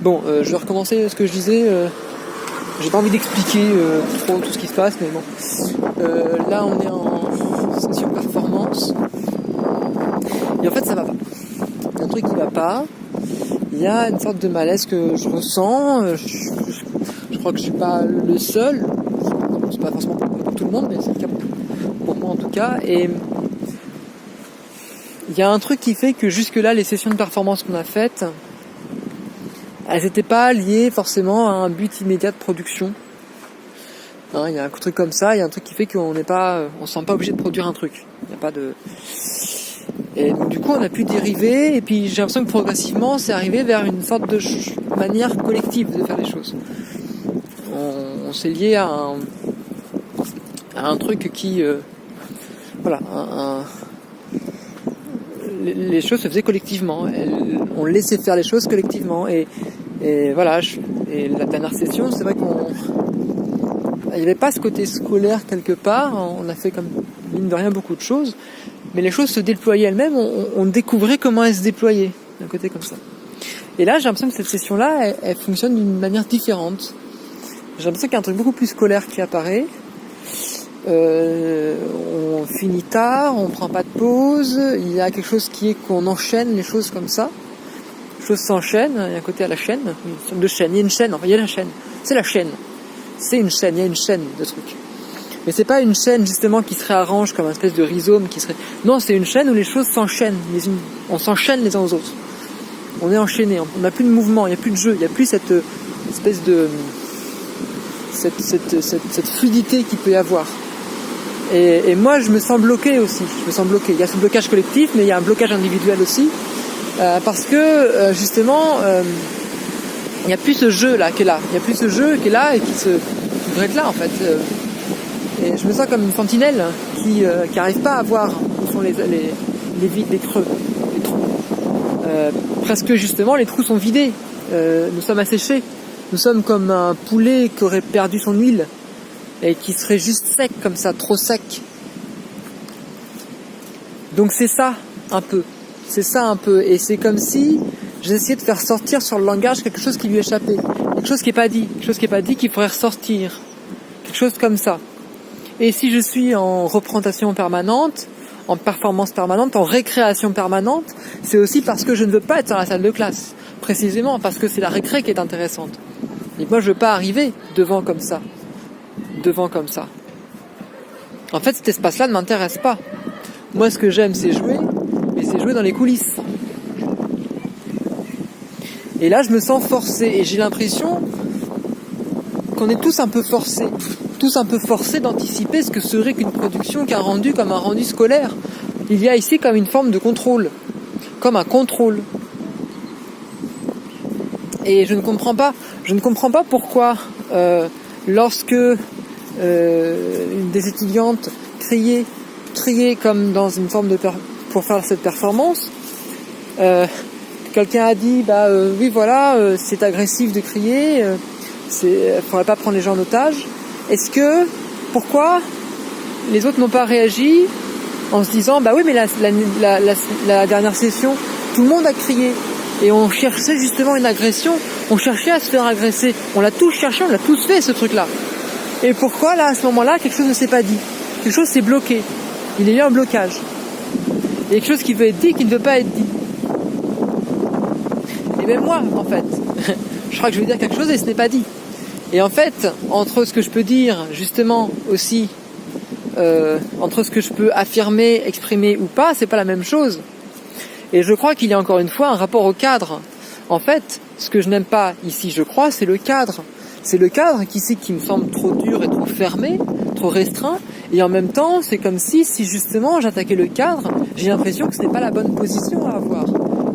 Bon, je vais recommencer ce que je disais. J'ai pas envie d'expliquer trop tout ce qui se passe, mais bon. Là, on est en session performance. Et en fait, ça va pas. Il y a un truc qui va pas. Il y a une sorte de malaise que je ressens. Je crois que je suis pas le seul. C'est pas forcément pour tout le monde, mais c'est le cas pour moi en tout cas. Et il y a un truc qui fait que jusque-là, les sessions de performance qu'on a faites, elles n'étaient pas liées forcément à un but immédiat de production. Hein, il y a un truc comme ça, il y a un truc qui fait qu'on n'est pas, on se sent pas obligé de produire un truc. Il n'y a pas de. Et donc du coup, on a pu dériver, et puis j'ai l'impression que progressivement, c'est arrivé vers une sorte de manière collective de faire les choses. On s'est lié à un truc qui, voilà, les choses se faisaient collectivement. On laissait faire les choses collectivement, et voilà. Et la dernière session, c'est vrai il n'y avait pas ce côté scolaire quelque part. On a fait comme mine de rien beaucoup de choses, mais les choses se déployaient elles-mêmes. On découvrait comment elles se déployaient d'un côté comme ça. Et là, j'ai l'impression que cette session-là, elle fonctionne d'une manière différente. J'ai l'impression qu'il y a un truc beaucoup plus scolaire qui apparaît. On finit tard, on prend pas de pause. Il y a quelque chose qui est qu'on enchaîne les choses comme ça. Les choses s'enchaînent. Il y a un côté à la chaîne, une sorte de chaîne. Il y a une chaîne. Enfin, il y a la chaîne. C'est la chaîne. C'est une chaîne. Il y a une chaîne de trucs. Mais c'est pas une chaîne justement qui se réarrange comme une espèce de rhizome qui serait. Non, c'est une chaîne où les choses s'enchaînent. On s'enchaîne les uns aux autres. On est enchaîné. On n'a plus de mouvement. Il n'y a plus de jeu. Il n'y a plus cette espèce de cette fluidité qu'il peut y avoir. Et moi, je me sens bloqué aussi. Je me sens bloqué. Il y a ce blocage collectif, mais il y a un blocage individuel aussi, parce que justement, il n'y a plus ce jeu là qui est là. Il n'y a plus ce jeu qui est là et qui devrait être là en fait. Et je me sens comme une sentinelle qui n'arrive pas à voir où sont les vides, les creux, les trous. Presque justement, les trous sont vidés. Nous sommes asséchés. Nous sommes comme un poulet qui aurait perdu son huile et qui serait juste sec comme ça, trop sec. Donc c'est ça un peu. C'est ça un peu. Et c'est comme si j'essayais de faire sortir sur le langage quelque chose qui lui échappait. Quelque chose qui n'est pas dit. Quelque chose qui n'est pas dit qui pourrait ressortir. Quelque chose comme ça. Et si je suis en représentation permanente, en performance permanente, en récréation permanente, c'est aussi parce que je ne veux pas être dans la salle de classe. Précisément parce que c'est la récré qui est intéressante. Et moi je veux pas arriver devant comme ça. En fait cet espace-là ne m'intéresse pas. Moi ce que j'aime c'est jouer, mais c'est jouer dans les coulisses. Et là je me sens forcé, et j'ai l'impression qu'on est tous un peu forcés d'anticiper ce que serait qu'une production qu'un rendu comme un rendu scolaire. Il y a ici comme une forme de contrôle, comme un contrôle. Et je ne comprends pas pourquoi lorsque des étudiantes criaient comme dans une forme pour faire cette performance, quelqu'un a dit oui voilà, c'est agressif de crier, faudrait pas prendre les gens en otage. Pourquoi les autres n'ont pas réagi en se disant oui mais la dernière session tout le monde a crié et on cherchait justement une agression, on cherchait à se faire agresser, on l'a tous cherché, on l'a tous fait ce truc là. Et pourquoi là à ce moment là quelque chose ne s'est pas dit, quelque chose s'est bloqué, il y a eu un blocage, il y a quelque chose qui veut être dit qui ne veut pas être dit. Et même moi en fait je crois que je vais dire quelque chose et ce n'est pas dit. Et en fait, entre ce que je peux dire, justement, aussi, entre ce que je peux affirmer, exprimer ou pas, c'est pas la même chose. Et je crois qu'il y a encore une fois un rapport au cadre. En fait, ce que je n'aime pas ici, je crois, c'est le cadre. C'est le cadre qui me semble trop dur et trop fermé, trop restreint. Et en même temps, c'est comme si justement j'attaquais le cadre, j'ai l'impression que ce n'est pas la bonne position à avoir.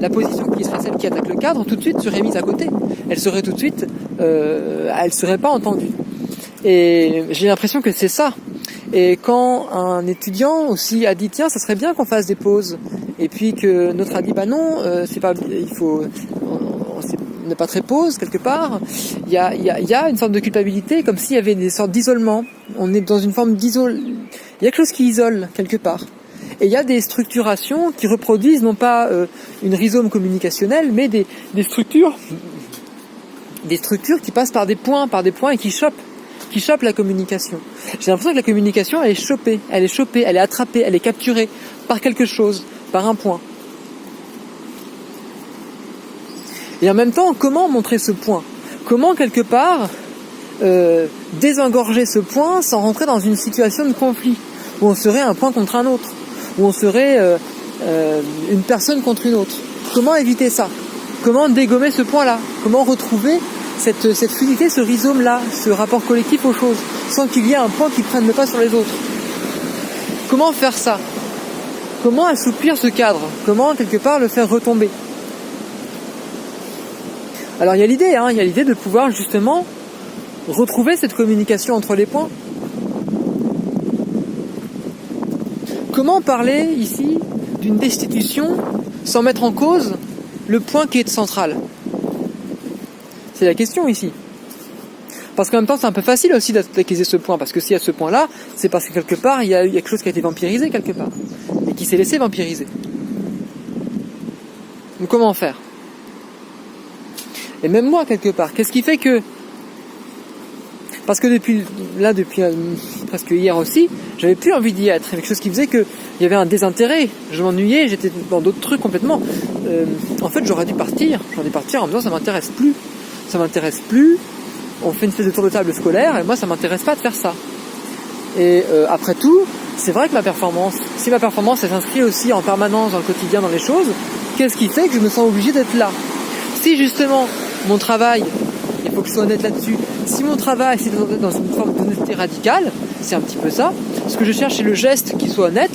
La position qui serait celle qui attaque le cadre, tout de suite serait mise à côté. Elle serait tout de suite, elle serait pas entendue. Et j'ai l'impression que c'est ça. Et quand un étudiant aussi a dit tiens, ça serait bien qu'on fasse des pauses, et puis que notre a dit non, c'est pas, il faut, on n'est pas très pause quelque part. Il y a une sorte de culpabilité, comme s'il y avait des sortes d'isolement. On est dans une forme d'isole. Il y a quelque chose qui isole quelque part. Et il y a des structurations qui reproduisent non pas une rhizome communicationnelle, mais des structures des structures qui passent par des points et qui chopent la communication. J'ai l'impression que la communication, elle est chopée, elle est attrapée, elle est capturée par quelque chose, par un point. Et en même temps, comment montrer ce point? Comment, quelque part, désengorger ce point sans rentrer dans une situation de conflit, où on serait un point contre un autre, où on serait une personne contre une autre? Comment éviter ça? Comment dégommer ce point-là? Comment retrouver cette fluidité, ce rhizome-là, ce rapport collectif aux choses, sans qu'il y ait un point qui prenne le pas sur les autres? Comment faire ça? Comment assouplir ce cadre? Comment, quelque part, le faire retomber? Alors il y a l'idée de pouvoir justement retrouver cette communication entre les points. Comment parler ici d'une destitution sans mettre en cause le point qui est central? C'est la question ici. Parce qu'en même temps c'est un peu facile aussi d'accuser ce point, parce que s'il y a ce point-là, c'est parce que quelque part il y a quelque chose qui a été vampirisé quelque part, et qui s'est laissé vampiriser. Donc comment faire? Et même moi, quelque part, qu'est-ce qui fait que... Parce que depuis presque hier aussi, j'avais plus envie d'y être. Quelque chose qui faisait qu'il y avait un désintérêt. Je m'ennuyais, j'étais dans d'autres trucs complètement. En fait, j'aurais dû partir en me disant ça m'intéresse plus. On fait une espèce de tour de table scolaire et moi, ça m'intéresse pas de faire ça. Et après tout, c'est vrai que si ma performance elle s'inscrit aussi en permanence dans le quotidien, dans les choses, qu'est-ce qui fait que je me sens obligé d'être là? Si justement mon travail, il faut que je sois honnête là-dessus, si mon travail c'est d'être dans une forme d'honnêteté radicale, c'est un petit peu ça, ce que je cherche c'est le geste qui soit honnête.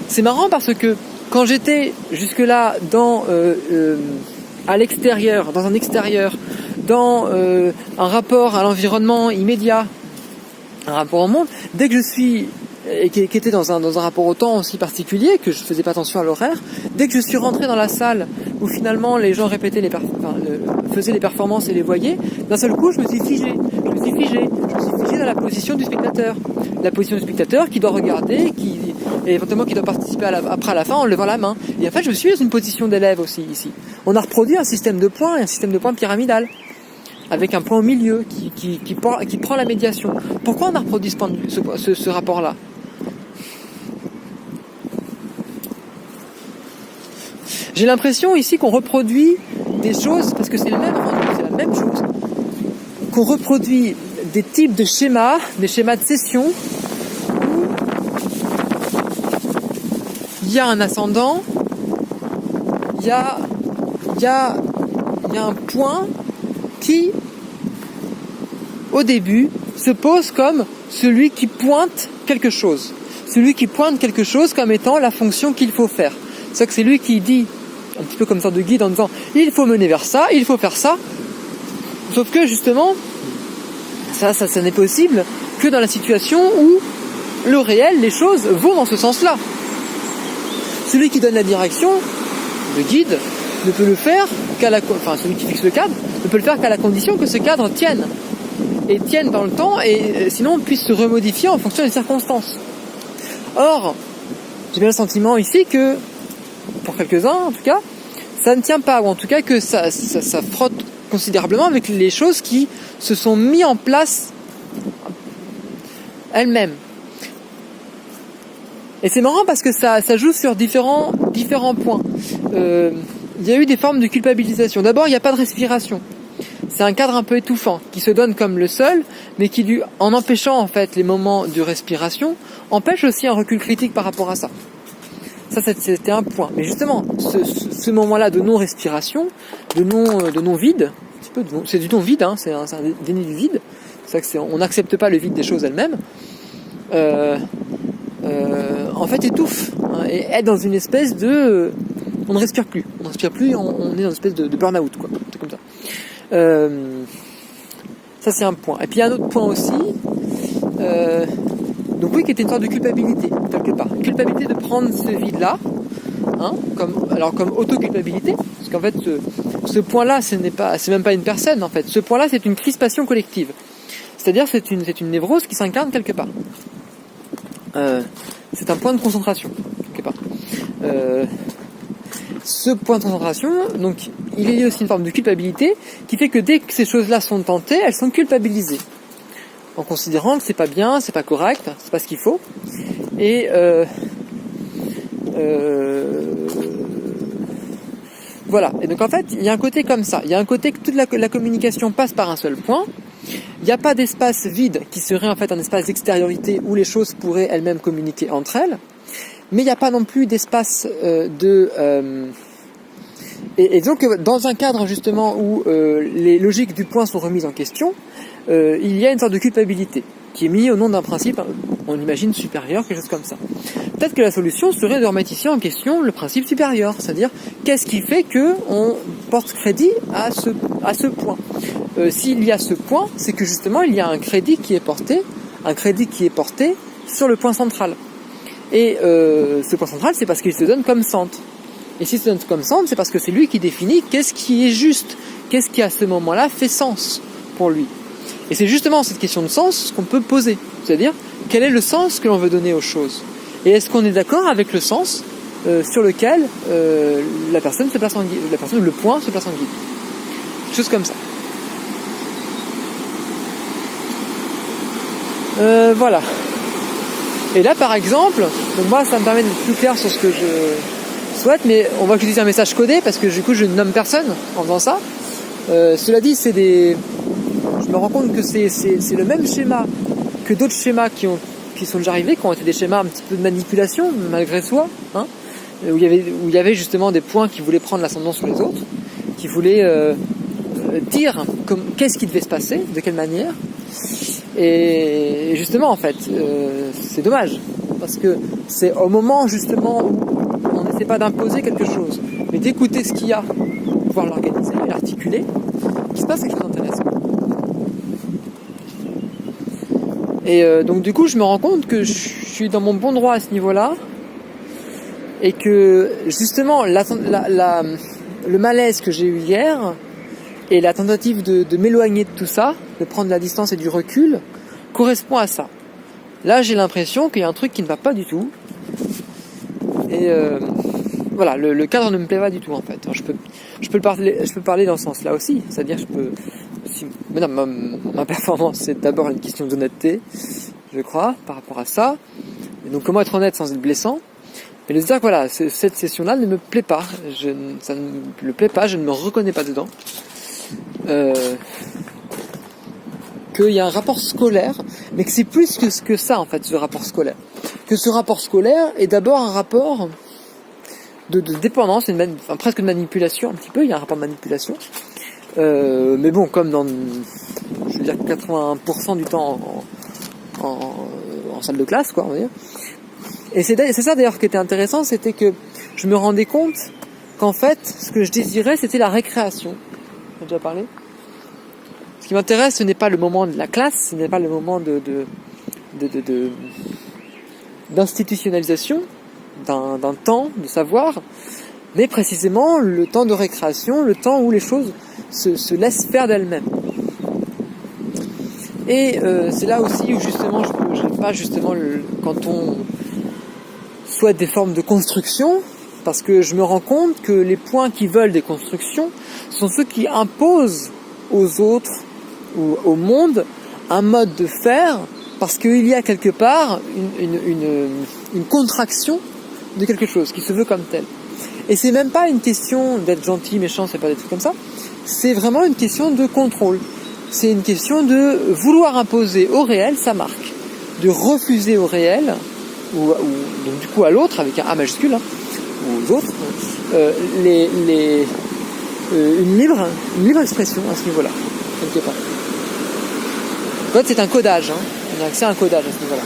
C'est marrant parce que quand j'étais jusque-là à l'extérieur, dans un extérieur, dans un rapport à l'environnement immédiat, un rapport au monde, dès que je suis et qui était dans un rapport au temps aussi particulier, que je faisais pas attention à l'horaire, dès que je suis rentré dans la salle où finalement les gens répétaient faisaient les performances et les voyaient, d'un seul coup je me suis figé dans la position du spectateur. La position du spectateur qui doit regarder, et éventuellement qui doit participer après à la fin en levant la main. Et en fait je me suis dans une position d'élève aussi ici. On a reproduit un système de points pyramidal, avec un point au milieu qui prend la médiation. Pourquoi on a reproduit ce rapport-là? J'ai l'impression ici qu'on reproduit des choses, parce que c'est la même chose, qu'on reproduit des types de schémas, des schémas de session, où il y a un ascendant, il y a un point qui, au début, se pose comme celui qui pointe quelque chose. Celui qui pointe quelque chose comme étant la fonction qu'il faut faire. C'est que c'est lui qui dit, un petit peu comme sorte de guide en disant il faut mener vers ça, il faut faire ça. Sauf que justement, ça n'est possible que dans la situation où le réel, les choses vont dans ce sens-là. Celui qui donne la direction, le guide, ne peut le faire celui qui fixe le cadre, ne peut le faire qu'à la condition que ce cadre tienne. Et tienne dans le temps, et sinon puisse se remodifier en fonction des circonstances. Or, j'ai bien le sentiment ici que, pour quelques-uns en tout cas, ça ne tient pas, ou en tout cas que ça frotte considérablement avec les choses qui se sont mis en place elles-mêmes. Et c'est marrant parce que ça joue sur différents points. Il y a eu des formes de culpabilisation. D'abord, il n'y a pas de respiration. C'est un cadre un peu étouffant, qui se donne comme le seul, mais qui, en empêchant en fait les moments de respiration, empêche aussi un recul critique par rapport à ça. Ça, c'était un point. Mais justement, ce moment-là de non-respiration, de non-vide, c'est du non-vide, hein, c'est un déni du vide. C'est ça que on n'accepte pas le vide des choses elles-mêmes. En fait, étouffe, hein, et est dans une espèce de... on ne respire plus, on est dans une espèce de burn-out, quoi. C'est comme ça. Ça, c'est un point. Et puis, il y a un autre point aussi, donc oui, qui était une sorte de culpabilité, quelque part. Culpabilité de prendre ce vide-là, hein, comme auto-culpabilité, parce qu'en fait, ce point-là, c'est même pas une personne, en fait. Ce point-là, c'est une crispation collective. C'est-à-dire, c'est une névrose qui s'incarne quelque part. C'est un point de concentration, quelque part. Ce point de concentration, donc, il est lié aussi une forme de culpabilité qui fait que dès que ces choses-là sont tentées, elles sont culpabilisées. En considérant que c'est pas bien, c'est pas correct, c'est pas ce qu'il faut. Et voilà. Et donc en fait, il y a un côté comme ça. Il y a un côté que toute la communication passe par un seul point. Il n'y a pas d'espace vide qui serait en fait un espace d'extériorité où les choses pourraient elles-mêmes communiquer entre elles. Mais il n'y a pas non plus d'espace Et donc dans un cadre justement où les logiques du point sont remises en question, il y a une sorte de culpabilité qui est mise au nom d'un principe, on imagine supérieur, quelque chose comme ça. Peut-être que la solution serait de remettre ici en question le principe supérieur, c'est-à-dire qu'est-ce qui fait que on porte crédit à ce point. S'il y a ce point, c'est que justement il y a un crédit qui est porté sur le point central. Et ce point central, c'est parce qu'il se donne comme centre. Et s'il se donne comme centre, c'est parce que c'est lui qui définit qu'est-ce qui est juste, qu'est-ce qui à ce moment-là fait sens pour lui. Et c'est justement cette question de sens qu'on peut poser, c'est-à-dire quel est le sens que l'on veut donner aux choses. Et est-ce qu'on est d'accord avec le sens sur lequel la personne se place en guide, le point se place en guide. Quelque chose comme ça. Voilà. Et là, par exemple, donc moi, ça me permet d'être plus clair sur ce que je souhaite, mais on voit que j'utilise un message codé parce que du coup, je ne nomme personne en faisant ça. Cela dit, je me rends compte que c'est le même schéma que d'autres schémas qui sont déjà arrivés, qui ont été des schémas un petit peu de manipulation, malgré soi, hein, où il y avait justement des points qui voulaient prendre l'ascendant sur les autres, qui voulaient dire qu'est-ce qui devait se passer, de quelle manière. Et justement, en fait, c'est dommage, parce que c'est au moment justement où on n'essaie pas d'imposer quelque chose, mais d'écouter ce qu'il y a pour pouvoir l'organiser et l'articuler, qu'il se passe quelque chose d'intéressant. Et donc du coup, je me rends compte que je suis dans mon bon droit à ce niveau-là, et que justement, le malaise que j'ai eu hier, et la tentative de m'éloigner de tout ça, de prendre de la distance et du recul, correspond à ça. Là, j'ai l'impression qu'il y a un truc qui ne va pas du tout. Et voilà, le cadre ne me plaît pas du tout en fait. Alors, je peux parler dans ce sens-là aussi. C'est-à-dire, ma performance, c'est d'abord une question d'honnêteté, je crois, par rapport à ça. Et donc, comment être honnête sans être blessant? Mais de se dire que voilà, cette session-là ne me plaît pas. Ça ne me plaît pas, je ne me reconnais pas dedans. Qu'il y a un rapport scolaire, mais que c'est plus que ça en fait, ce rapport scolaire. Que ce rapport scolaire est d'abord un rapport de dépendance, presque de manipulation un petit peu, il y a un rapport de manipulation. Mais bon, comme dans, je veux dire, 80% du temps en salle de classe, quoi, on va dire. Et c'est ça d'ailleurs qui était intéressant, c'était que je me rendais compte qu'en fait, ce que je désirais, c'était la récréation. On a déjà parlé. Ce qui m'intéresse, ce n'est pas le moment de la classe, ce n'est pas le moment d'institutionnalisation d'un temps de savoir, mais précisément le temps de récréation, le temps où les choses se laissent faire d'elles-mêmes. Et c'est là aussi où justement, je n'aime pas justement quand on souhaite des formes de construction, parce que je me rends compte que les points qui veulent des constructions sont ceux qui imposent aux autres ou au monde un mode de faire, parce qu'il y a quelque part une contraction de quelque chose qui se veut comme tel. Et c'est même pas une question d'être gentil, méchant, c'est pas des trucs comme ça. C'est vraiment une question de contrôle. C'est une question de vouloir imposer au réel sa marque, de refuser au réel ou donc du coup à l'autre avec un A majuscule, hein, ou aux autres, une libre expression à ce niveau-là, quelque part. En fait, c'est un codage, hein. On a accès à un codage à ce niveau-là.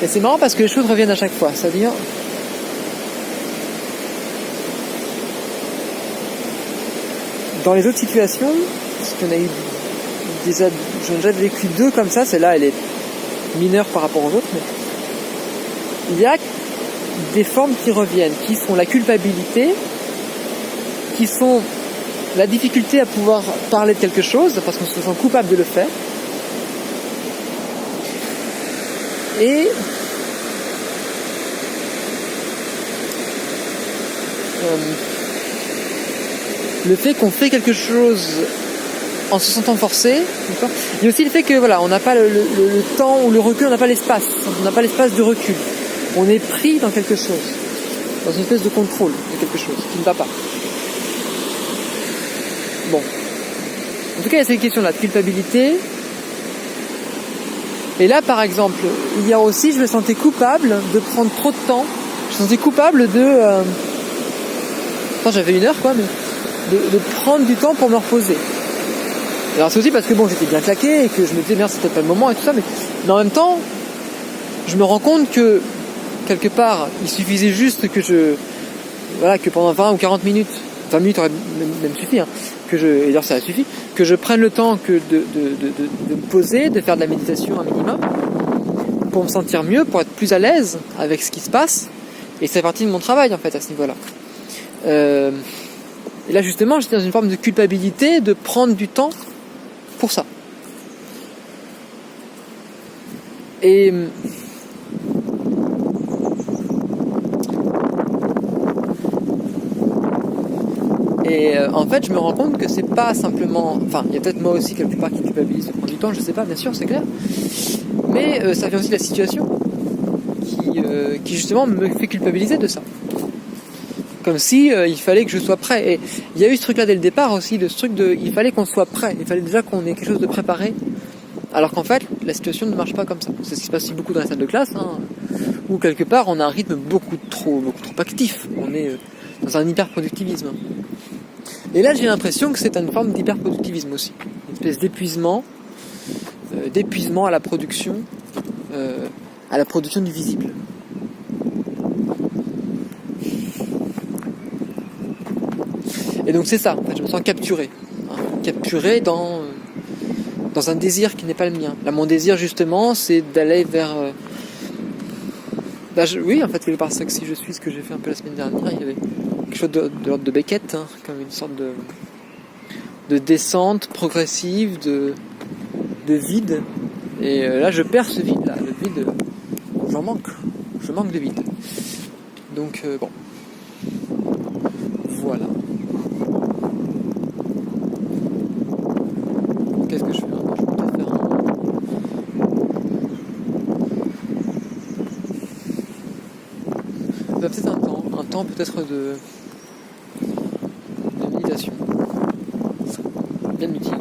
Et c'est marrant parce que les choses reviennent à chaque fois, c'est-à-dire dans les autres situations, parce qu'on a eu j'en ai déjà vécu 2 comme ça, celle-là elle est mineur par rapport aux autres, mais il y a des formes qui reviennent, qui sont la culpabilité, qui sont la difficulté à pouvoir parler de quelque chose, parce qu'on se sent coupable de le faire, et le fait qu'on fait quelque chose en se sentant forcé. Il y a aussi le fait que voilà, on n'a pas le temps ou le recul, on n'a pas l'espace de recul. On est pris dans quelque chose, dans une espèce de contrôle de quelque chose qui ne va pas. Bon. En tout cas, il y a cette question-là de culpabilité. Et là, par exemple, il y a aussi, je me sentais coupable de prendre trop de temps. Je me sentais coupable de... j'avais 1 heure, quoi, mais de prendre du temps pour me reposer. Alors c'est aussi parce que bon, j'étais bien claqué et que je me disais, merde, c'était pas le moment et tout ça, mais en même temps, je me rends compte que, quelque part, il suffisait juste que que pendant 20 ou 40 minutes, 20 minutes aurait même suffi, hein, et d'ailleurs ça a suffi, que je prenne le temps de me poser, de faire de la méditation un minimum, pour me sentir mieux, pour être plus à l'aise avec ce qui se passe, et c'est partie de mon travail en fait à ce niveau-là. Et là justement, j'étais dans une forme de culpabilité de prendre du temps pour ça. Et en fait, je me rends compte que c'est pas simplement... Enfin, il y a peut-être moi aussi quelque part qui culpabilise de prendre du temps, je sais pas, bien sûr, c'est clair. Mais ça vient aussi de la situation qui justement me fait culpabiliser de ça. Comme si il fallait que je sois prêt. Et il y a eu ce truc-là dès le départ aussi, de ce truc il fallait qu'on soit prêt. Il fallait déjà qu'on ait quelque chose de préparé. Alors qu'en fait, la situation ne marche pas comme ça. C'est ce qui se passe aussi beaucoup dans la salle de classe, hein, où quelque part on a un rythme beaucoup trop actif. On est dans un hyper-productivisme. Et là, j'ai l'impression que c'est une forme d'hyper-productivisme aussi. Une espèce d'épuisement à la production du visible. Et donc c'est ça, en fait, je me sens capturé. Capturé dans un désir qui n'est pas le mien. Là, mon désir, justement, c'est d'aller vers... oui, en fait, quelque part, c'est que si je suis ce que j'ai fait un peu la semaine dernière, il y avait quelque chose de l'ordre de Beckett, hein, comme une sorte de descente progressive, de vide. Et là, je perds ce vide-là. Le vide, j'en manque. Je manque de vide. Donc, bon. Voilà. Qu'est-ce que je fais maintenant ? Je peux peut-être faire peut-être un temps peut-être de méditation. Bien utile.